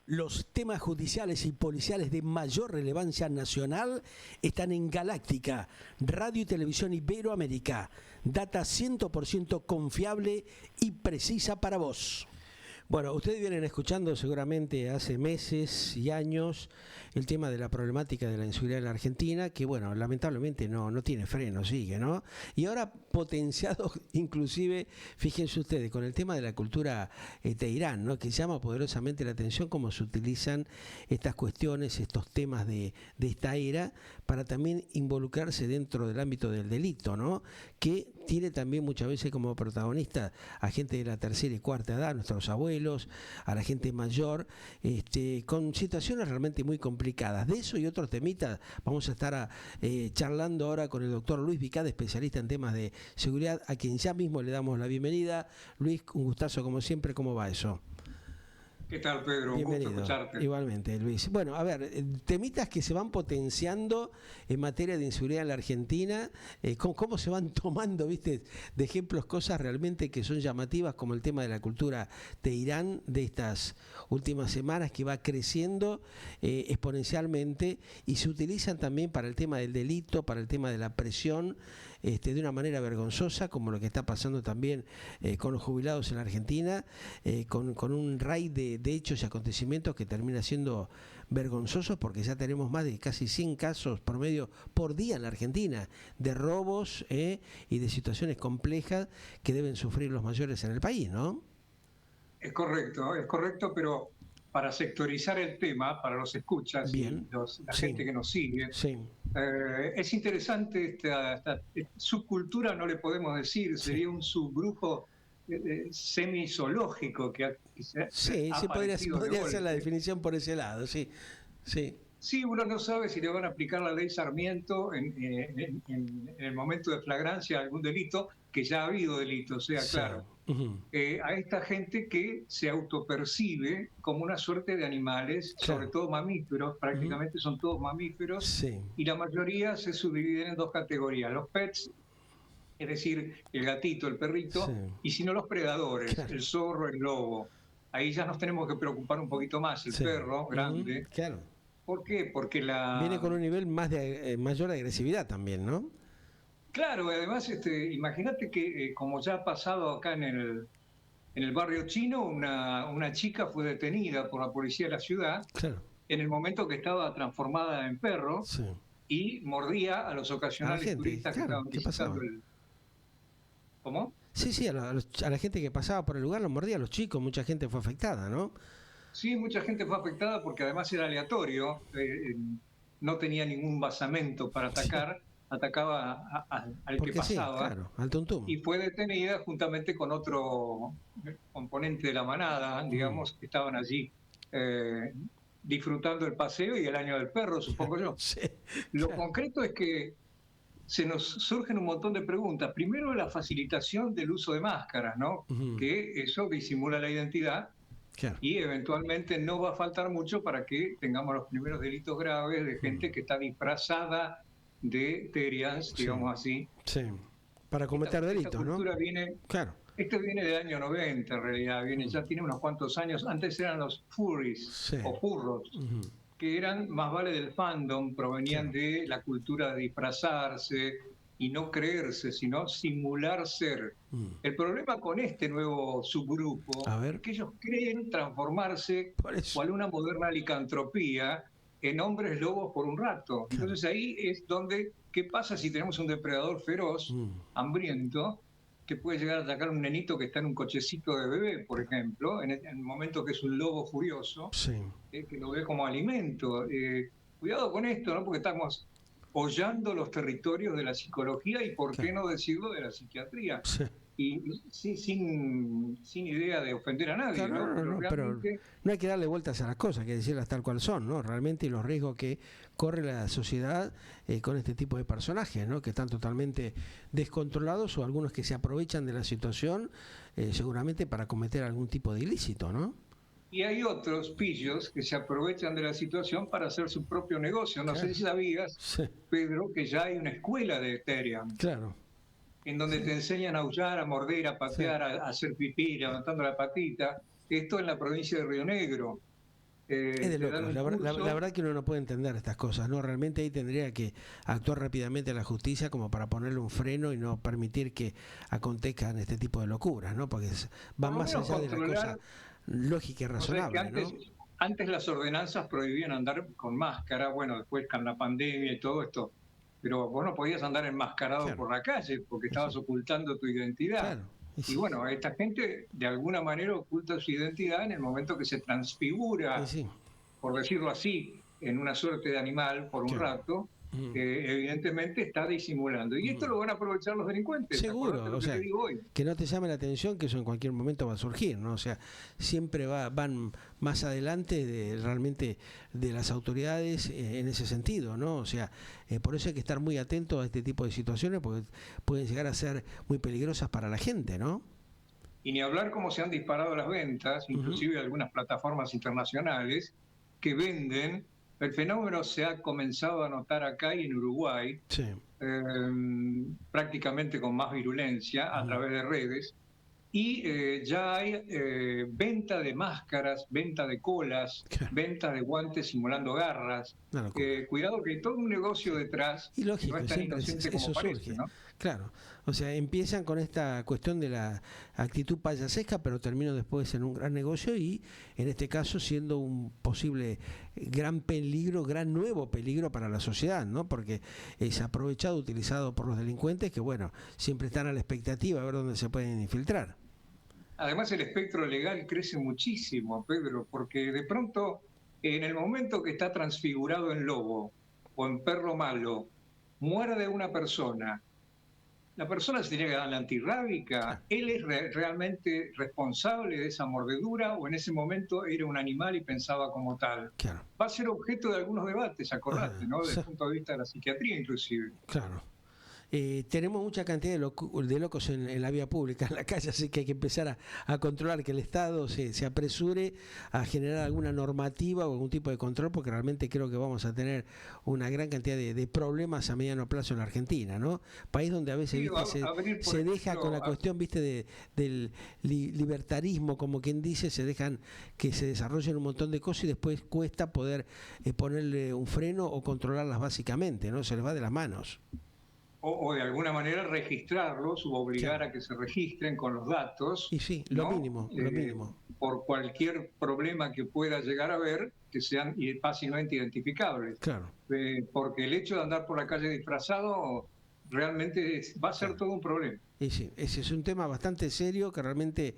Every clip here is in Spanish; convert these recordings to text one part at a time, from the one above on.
Los temas judiciales y policiales de mayor relevancia nacional están en Galáctica, Radio y Televisión Iberoamérica. Data 100% confiable y precisa para vos. Bueno, ustedes vienen escuchando seguramente hace meses y años el tema de la problemática de la inseguridad en la Argentina, que bueno, lamentablemente no tiene freno, sigue, ¿no? Y ahora potenciado inclusive, fíjense ustedes, con el tema de la cultura teherán, ¿no? Que llama poderosamente la atención cómo se utilizan estas cuestiones, estos temas de esta era, para también involucrarse dentro del ámbito del delito, ¿no? Que tiene también muchas veces como protagonista a gente de la tercera y cuarta edad, nuestros abuelos, a la gente mayor, con situaciones realmente muy complicadas. De eso y otros temitas vamos a estar charlando ahora con el doctor Luis Vicada, especialista en temas de seguridad, a quien ya mismo le damos la bienvenida. Luis, un gustazo como siempre, ¿cómo va eso? ¿Qué tal, Pedro? Bienvenido. Un gusto escucharte. Igualmente, Luis. Bueno, a ver, temitas que se van potenciando en materia de inseguridad en la Argentina, cómo se van tomando, viste, de ejemplos cosas realmente que son llamativas, como el tema de la cultura teherán de estas últimas semanas, que va creciendo exponencialmente y se utilizan también para el tema del delito, para el tema de la presión, de una manera vergonzosa, como lo que está pasando también con los jubilados en la Argentina, con un raid de hechos y acontecimientos que termina siendo vergonzosos, porque ya tenemos más de casi 100 casos promedio por día en la Argentina de robos y de situaciones complejas que deben sufrir los mayores en el país, ¿no? Es correcto, pero para sectorizar el tema, para los escuchas Bien. y la gente que nos sigue, Sí. es interesante esta subcultura, no le podemos decir, sería un subgrupo semi-zoológico que ha Sí, podría ser la definición por ese lado, sí. Sí, uno no sabe si le van a aplicar la ley Sarmiento en el momento de flagrancia de algún delito, que ya ha habido delitos, sea claro. Uh-huh. A esta gente que se autopercibe como una suerte de animales, Claro. sobre todo mamíferos, prácticamente son todos mamíferos, Sí. y la mayoría se subdividen en dos categorías: los pets, es decir, el gatito, el perrito, Sí. y si no los predadores, Claro. el zorro, el lobo. Ahí ya nos tenemos que preocupar un poquito más, el perro grande. Claro. ¿Por qué? Porque viene con un nivel mayor de agresividad también, ¿no? Claro, además, imagínate que como ya ha pasado acá en el barrio chino, una chica fue detenida por la policía de la ciudad, claro, en el momento que estaba transformada en perro, sí, y mordía a los ocasionales gente, turistas que claro, estaban ¿qué pasaba? visitando el... ¿Cómo? Sí, a la gente que pasaba por el lugar los mordía, a los chicos, mucha gente fue afectada, ¿no? Sí, mucha gente fue afectada porque además era aleatorio, no tenía ningún basamento para atacar, atacaba al Porque que pasaba. Sí, claro, al tuntum. Y fue detenida juntamente con otro componente de la manada, digamos, que estaban allí disfrutando el paseo y el año del perro, supongo yo. Sí, Lo claro. concreto es que se nos surgen un montón de preguntas. Primero, la facilitación del uso de máscaras, ¿no? Uh-huh. Que eso disimula la identidad. Claro. Y eventualmente no va a faltar mucho para que tengamos los primeros delitos graves de gente que está disfrazada de Terians, digamos así. Sí, para cometer delitos, esta cultura ¿no? Viene, claro. esto viene del año 90 en realidad, ya tiene unos cuantos años. Antes eran los furries o furros, que eran más vale del fandom, provenían de la cultura de disfrazarse y no creerse, sino simular ser. El problema con este nuevo subgrupo es que ellos creen transformarse cual una moderna licantropía en hombres lobos por un rato. Entonces ahí es donde, ¿qué pasa si tenemos un depredador feroz, hambriento, que puede llegar a atacar a un nenito que está en un cochecito de bebé, por ejemplo, en el momento que es un lobo furioso, que lo ve como alimento? Cuidado con esto, ¿no? Porque estamos hollando los territorios de la psicología y, por qué no decirlo, de la psiquiatría. Y sin idea de ofender a nadie, claro, pero no hay que darle vueltas a las cosas, hay que decirlas tal cual son, ¿no? Realmente los riesgos que corre la sociedad con este tipo de personajes, ¿no? Que están totalmente descontrolados, o algunos que se aprovechan de la situación seguramente para cometer algún tipo de ilícito, ¿no? Y hay otros pillos que se aprovechan de la situación para hacer su propio negocio. No sé si sabías, Pedro, que ya hay una escuela de Terian. Claro. En donde te enseñan a aullar, a morder, a patear, a hacer pipí, levantando la patita. Esto en la provincia de Río Negro. Es de locos. La verdad que uno no puede entender estas cosas, ¿no? Realmente ahí tendría que actuar rápidamente la justicia como para ponerle un freno y no permitir que acontezcan este tipo de locuras, ¿no? Porque van más allá de la cosa lógica y razonable, o sea, que antes las ordenanzas prohibían andar con máscara, bueno, después con la pandemia y todo esto, pero vos no podías andar enmascarado por la calle porque estabas ocultando tu identidad. Claro. Y bueno, esta gente de alguna manera oculta su identidad en el momento que se transfigura, por decirlo así, en una suerte de animal por un rato, evidentemente está disimulando. Y esto lo van a aprovechar los delincuentes. Seguro, o sea, que no te llame la atención que eso en cualquier momento va a surgir, ¿no? O sea, siempre van más adelante realmente de las autoridades en ese sentido, ¿no? O sea, por eso hay que estar muy atento a este tipo de situaciones porque pueden llegar a ser muy peligrosas para la gente, ¿no? Y ni hablar cómo se han disparado las ventas, inclusive algunas plataformas internacionales que venden. El fenómeno se ha comenzado a notar acá y en Uruguay, prácticamente con más virulencia a través de redes, y ya hay venta de máscaras, venta de colas, venta de guantes simulando garras. Cuidado que hay todo un negocio detrás, y lógico, no es tan inocente como parece, surge, ¿no? Claro, o sea, empiezan con esta cuestión de la actitud payasesca, pero terminan después en un gran negocio y en este caso siendo un posible gran peligro, gran nuevo peligro para la sociedad, ¿no? Porque es aprovechado, utilizado por los delincuentes que, bueno, siempre están a la expectativa a ver dónde se pueden infiltrar. Además el espectro legal crece muchísimo, Pedro, porque de pronto en el momento que está transfigurado en lobo o en perro malo, muerde una persona, la persona se tiene que dar la antirrábica. ¿Él es realmente responsable de esa mordedura o en ese momento era un animal y pensaba como tal? Va a ser objeto de algunos debates, acordate, ¿no? Desde el punto de vista de la psiquiatría inclusive. Claro. Tenemos mucha cantidad de locos en la vía pública, en la calle, así que hay que empezar a controlar, que el Estado se apresure a generar alguna normativa o algún tipo de control, porque realmente creo que vamos a tener una gran cantidad de problemas a mediano plazo en la Argentina, ¿no? País donde a veces se deja con la cuestión, viste, del libertarismo, como quien dice, se dejan que se desarrollen un montón de cosas y después cuesta poder ponerle un freno o controlarlas básicamente, ¿no? Se les va de las manos. O de alguna manera registrarlos o obligar a que se registren con los datos. Y sí, lo mínimo. Por cualquier problema que pueda llegar a haber, que sean fácilmente identificables. Claro. Porque el hecho de andar por la calle disfrazado realmente va a ser todo un problema. Y sí, ese es un tema bastante serio que realmente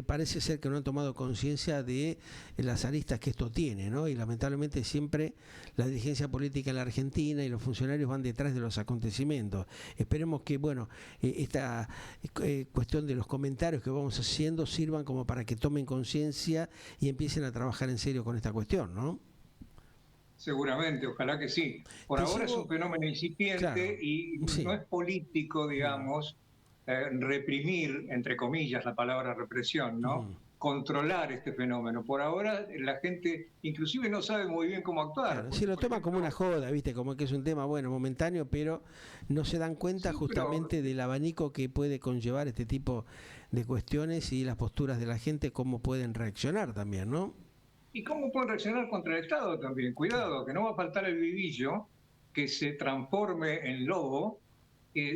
parece ser que no han tomado conciencia de las aristas que esto tiene, ¿no? Y lamentablemente siempre la dirigencia política en la Argentina y los funcionarios van detrás de los acontecimientos. Esperemos que, bueno, esta cuestión de los comentarios que vamos haciendo sirvan como para que tomen conciencia y empiecen a trabajar en serio con esta cuestión, ¿no? Seguramente, ojalá que sí. Por ahora es un fenómeno incipiente y no es político, digamos, reprimir, entre comillas, la palabra represión, ¿no? Controlar este fenómeno. Por ahora la gente inclusive no sabe muy bien cómo actuar. Sí, lo toma como una joda, ¿viste? Como que es un tema, bueno, momentáneo, pero no se dan cuenta justamente del abanico que puede conllevar este tipo de cuestiones y las posturas de la gente, cómo pueden reaccionar también, ¿no? ¿Y cómo pueden reaccionar contra el Estado también? Cuidado, que no va a faltar el vivillo que se transforme en lobo,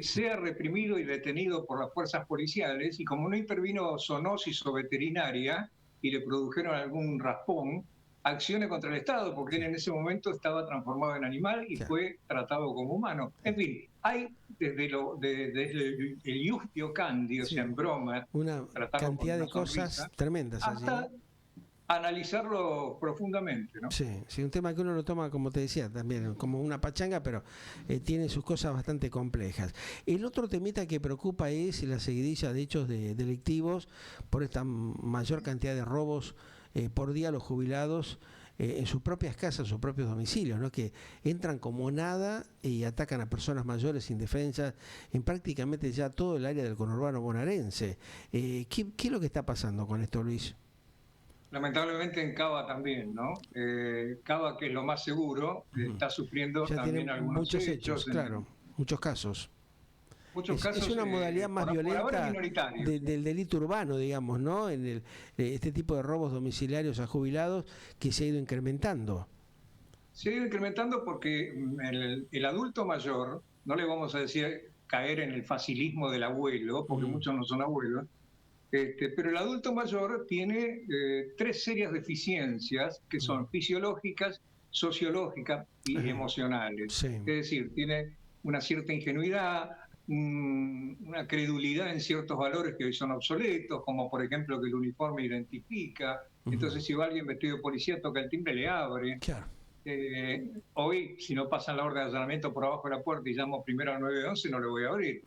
sea reprimido y detenido por las fuerzas policiales, y como no intervino zoonosis o veterinaria y le produjeron algún raspón, accione contra el Estado, porque él en ese momento estaba transformado en animal y fue tratado como humano. En fin, hay desde el Iustio Candi, o sea, en broma, una cantidad de cosas tremendas hasta allí, analizarlo profundamente, ¿no? Sí, un tema que uno lo toma, como te decía, también como una pachanga, pero tiene sus cosas bastante complejas. El otro temita que preocupa es la seguidilla de hechos delictivos por esta mayor cantidad de robos por día a los jubilados en sus propias casas, sus propios domicilios, ¿no? Que entran como nada y atacan a personas mayores indefensas en prácticamente ya todo el área del conurbano bonaerense. ¿Qué es lo que está pasando con esto, Luis? Lamentablemente en Cava también, ¿no? Cava, que es lo más seguro, está sufriendo ya también algunos muchos hechos, claro, muchos casos. muchos casos, es una modalidad más violenta del delito urbano, digamos, ¿no? En este tipo de robos domiciliarios a jubilados que se ha ido incrementando. Se ha ido incrementando porque el adulto mayor, no le vamos a decir caer en el facilismo del abuelo, porque muchos no son abuelos, pero el adulto mayor tiene 3 serias deficiencias que son fisiológicas, sociológicas y emocionales. Sí. Es decir, tiene una cierta ingenuidad, una credulidad en ciertos valores que hoy son obsoletos, como por ejemplo que el uniforme identifica. Entonces, si va alguien vestido de policía, toca el timbre, le abre. Claro. Hoy, si no pasan la orden de allanamiento por abajo de la puerta y llamo primero al 911, no le voy a abrir.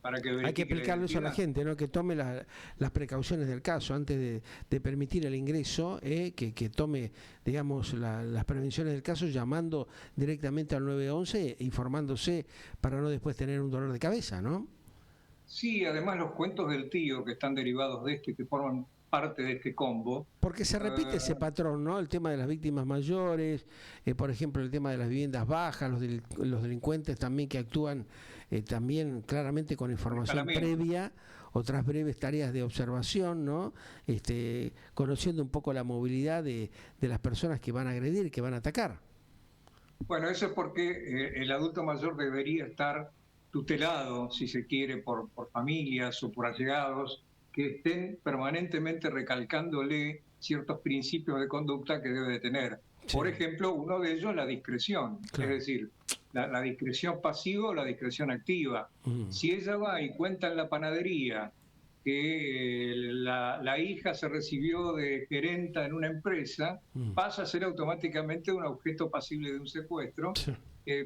Para que hay que explicarle eso a la gente, ¿no? Que tome las precauciones del caso antes de permitir el ingreso, que tome, digamos, las prevenciones del caso llamando directamente al 911, informándose para no después tener un dolor de cabeza, ¿no? Sí, además los cuentos del tío que están derivados de que forman parte de este combo. Porque se repite ese patrón, ¿no? El tema de las víctimas mayores, por ejemplo, el tema de las viviendas bajas, los delincuentes también que actúan también claramente con información previa, otras breves tareas de observación, ¿no? Conociendo un poco la movilidad de las personas que van a agredir, que van a atacar. Bueno, eso es porque el adulto mayor debería estar tutelado, si se quiere, por familias o por allegados que estén permanentemente recalcándole ciertos principios de conducta que debe de tener. Sí. Por ejemplo, uno de ellos es la discreción, claro. Es decir, la discreción pasiva o la discreción activa. Si ella va y cuenta en la panadería que la hija se recibió de gerenta en una empresa, pasa a ser automáticamente un objeto pasible de un secuestro, sí.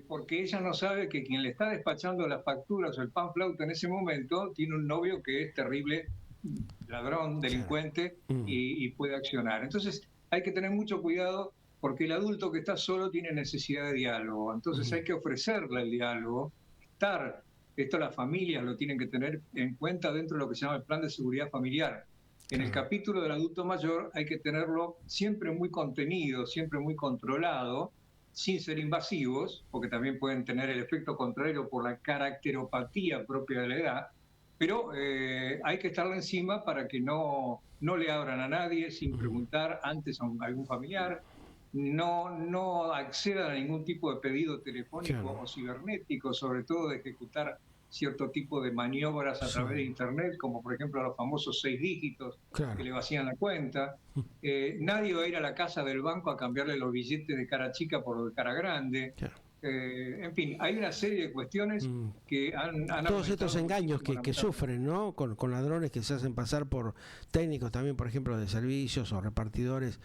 Porque ella no sabe que quien le está despachando las facturas o el pan flauta en ese momento tiene un novio que es terrible ladrón, delincuente, y puede accionar. Entonces hay que tener mucho cuidado porque el adulto que está solo tiene necesidad de diálogo. Entonces hay que ofrecerle el diálogo, esto las familias lo tienen que tener en cuenta dentro de lo que se llama el plan de seguridad familiar. En el capítulo del adulto mayor hay que tenerlo siempre muy contenido, siempre muy controlado, sin ser invasivos, porque también pueden tener el efecto contrario por la caracteropatía propia de la edad. Pero hay que estarle encima para que no le abran a nadie sin preguntar antes a algún familiar, no accedan a ningún tipo de pedido telefónico o cibernético, sobre todo de ejecutar cierto tipo de maniobras a través de Internet, como por ejemplo los famosos 6 dígitos que le vacían la cuenta. Nadie va a ir a la casa del banco a cambiarle los billetes de cara chica por los de cara grande. En fin, hay una serie de cuestiones que han todos estos engaños que sufren, ¿no? Con ladrones que se hacen pasar por técnicos también, por ejemplo, de servicios o repartidores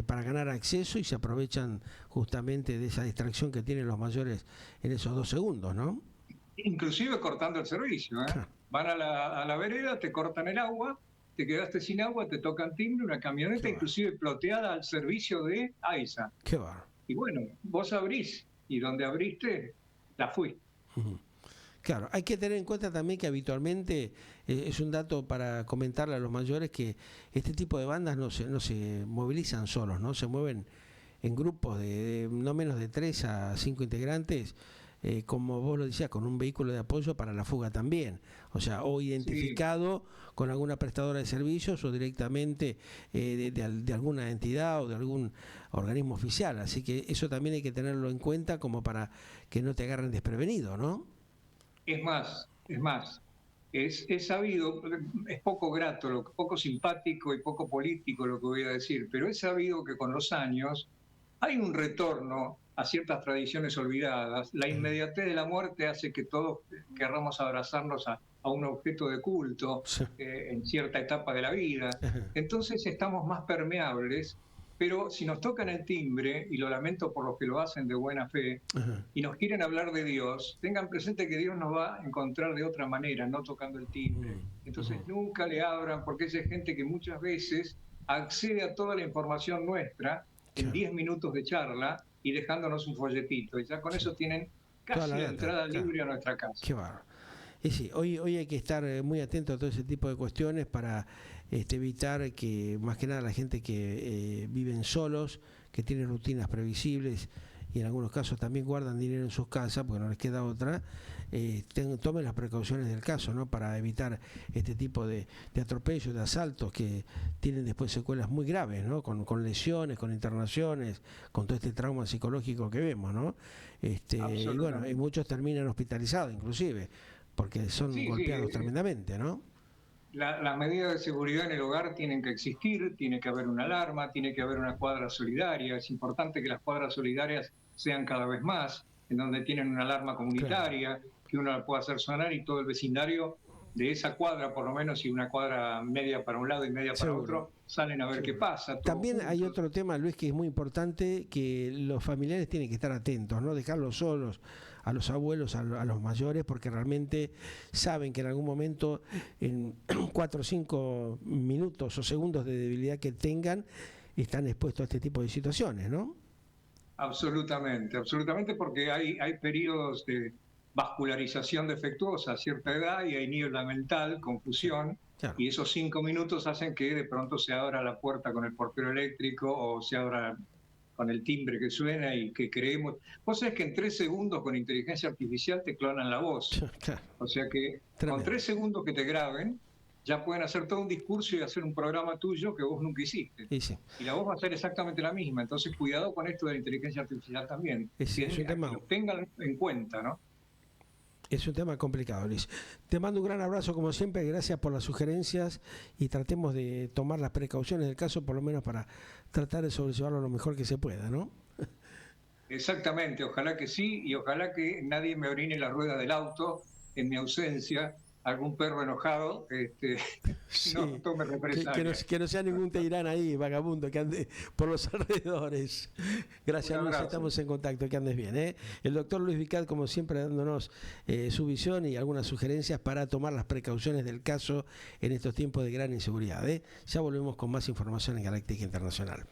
para ganar acceso y se aprovechan justamente de esa distracción que tienen los mayores en esos 2 segundos, ¿no? Inclusive cortando el servicio, Van a la vereda, te cortan el agua, te quedaste sin agua, te tocan timbre, una camioneta inclusive ploteada al servicio de AISA. Qué barro. Y bueno, vos abrís y donde abriste, la fuiste. Claro, hay que tener en cuenta también que habitualmente, es un dato para comentarle a los mayores, que este tipo de bandas no se movilizan solos, ¿no? Se mueven en grupos de no menos de 3 a 5 integrantes, como vos lo decías, con un vehículo de apoyo para la fuga también. O sea, o identificado con alguna prestadora de servicios o directamente de alguna entidad o de algún organismo oficial. Así que eso también hay que tenerlo en cuenta como para que no te agarren desprevenido, ¿no? Es más, es sabido, es poco grato, poco simpático y poco político lo que voy a decir, pero es sabido que con los años hay un retorno a ciertas tradiciones olvidadas. La inmediatez de la muerte hace que todos querramos abrazarnos a un objeto de culto en cierta etapa de la vida. Entonces estamos más permeables, pero si nos tocan el timbre, y lo lamento por los que lo hacen de buena fe, y nos quieren hablar de Dios, tengan presente que Dios nos va a encontrar de otra manera, no tocando el timbre. Entonces nunca le abran, porque esa gente que muchas veces accede a toda la información nuestra en 10 minutos de charla y dejándonos un folletito, y ya con eso tienen casi la entrada libre a nuestra casa. Qué barro. Y sí, hoy hay que estar muy atento a todo ese tipo de cuestiones para evitar que, más que nada, la gente que viven solos, que tienen rutinas previsibles y en algunos casos también guardan dinero en sus casas porque no les queda otra, tomen las precauciones del caso, ¿no? Para evitar este tipo de atropellos, de asaltos que tienen después secuelas muy graves, ¿no? Con lesiones, con internaciones, con todo este trauma psicológico que vemos, ¿no? Y bueno, y muchos terminan hospitalizados inclusive, porque son golpeados tremendamente, ¿no? Las medidas de seguridad en el hogar tienen que existir, tiene que haber una alarma, tiene que haber una cuadra solidaria. Es importante que las cuadras solidarias sean cada vez más, en donde tienen una alarma comunitaria, claro, que uno la pueda hacer sonar y todo el vecindario de esa cuadra, por lo menos, y una cuadra media para un lado y media para otro, salen a ver qué pasa. También juntos. Hay otro tema, Luis, que es muy importante, que los familiares tienen que estar atentos, no dejarlos solos a los abuelos, a los mayores, porque realmente saben que en algún momento, en 4 o 5 minutos o segundos de debilidad que tengan, están expuestos a este tipo de situaciones, ¿no? Absolutamente, absolutamente, porque hay periodos de vascularización defectuosa a cierta edad y hay niebla mental, confusión, claro, y esos 5 minutos hacen que de pronto se abra la puerta con el portero eléctrico o se abra con el timbre que suena y que creemos. Vos sabés que en 3 segundos con inteligencia artificial te clonan la voz. Claro. O sea que con 3 segundos que te graben, ya pueden hacer todo un discurso y hacer un programa tuyo que vos nunca hiciste. Sí. Y la voz va a ser exactamente la misma. Entonces, cuidado con esto de la inteligencia artificial también. Es un tema... Que lo tengan en cuenta, ¿no? Es un tema complicado, Luis. Te mando un gran abrazo como siempre, gracias por las sugerencias y tratemos de tomar las precauciones del caso, por lo menos para tratar de sobrellevarlo lo mejor que se pueda, ¿no? Exactamente, ojalá que sí, y ojalá que nadie me orine la rueda del auto en mi ausencia, algún perro enojado, sí, no tome represalias. Que no sea ningún teirán ahí, vagabundo, que ande por los alrededores. Gracias, Luis, estamos en contacto, que andes bien, ¿eh? El doctor Luis Vicat, como siempre, dándonos su visión y algunas sugerencias para tomar las precauciones del caso en estos tiempos de gran inseguridad, ¿eh? Ya volvemos con más información en Galáctica Internacional.